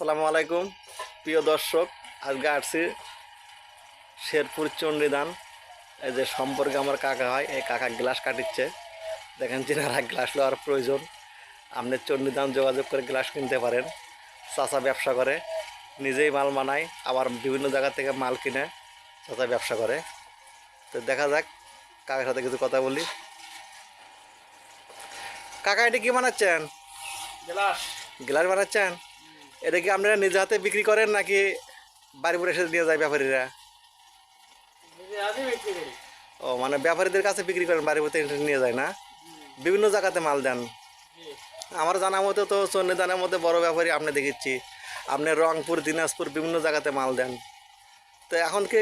আসসালামু আলাইকুম প্রিয় দর্শক, আজকে আসছি শেরপুর চণ্ডীদান। এই যে সম্পর্কে আমার কাকা হয়, এই কাকা গ্লাস কাটিচ্ছে। দেখেন যেনারা গ্লাস নেওয়ার প্রয়োজন, আপনি চণ্ডীদান যোগাযোগ করে গ্লাস কিনতে পারেন। চাচা ব্যবসা করে, নিজেই মাল বানায়, আবার বিভিন্ন জায়গা থেকে মাল কিনে চাচা ব্যবসা করে। তো দেখা যাক, কাকার সাথে কিছু কথা বলি। কাকা এটা কি বানাচ্ছেন? গ্লাস। গ্লাস বানাচ্ছেন? এটা কি আপনারা নিজে হাতে বিক্রি করেন নাকি বাড়ি পরে এসে নিয়ে যায় ব্যাপারীরা? বিক্রি করি। ও, মানে ব্যাপারীদের কাছে বিক্রি করেন, বাড়ি পরে নিয়ে যায় না? বিভিন্ন জায়গাতে মাল দেন? আমার জানা মতো তো চণ্ডীদানের মধ্যে বড় ব্যাপারী আপনি দেখেছি, আপনি রংপুর, দিনাজপুর বিভিন্ন জায়গাতে মাল দেন। তো এখন কি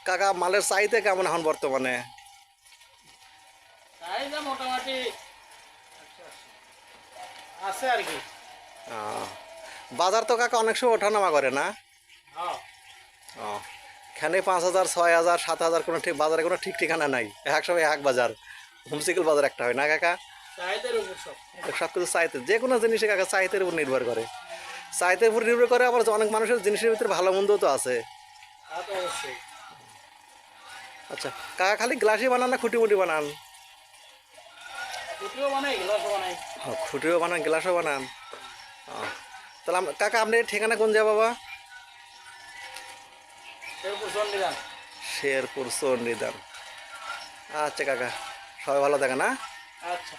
কাকা মালের চাহিদা কেমন এখন বর্তমানে? চাহিদা মোটামুটি আছে আর কি। বাজার তো কাকা অনেক সময় ওঠানামা করে না? হ্যাঁ। ও, এখানে 5,000, 6,000, 7,000 কোনো ঠিক বাজারে কোনো ঠিক ঠিকানা নাই। এক সময় এক বাজার, হোমসাইকেল বাজার একটা হয় না কাকা? চাহিদার উপর সব। সব কিছু চাইতে, যে কোনো জিনিসে কাকা চাহিদার উপর নির্ভর করে। চাহিদার উপর নির্ভর করে, আবার অনেক মানুষের জিনিসের ভিতরে ভালো মন্দ তো আছে। তা তো অবশ্যই। আচ্ছা কাকা, খালি গ্লাসই বানান না খুঁটি মুটি বানান? খুঁটিও বানাই, গ্লাসও বানাই। খুঁটিও বানান, গ্লাসও বানান। তাহলে কাকা আপনার ঠিকানা কোন যায় বাবা? শেরপুর চণ্ডীদান। শেরপুর চণ্ডীদান। আচ্ছা কাকা, সবাই ভালো থাকেন। আচ্ছা।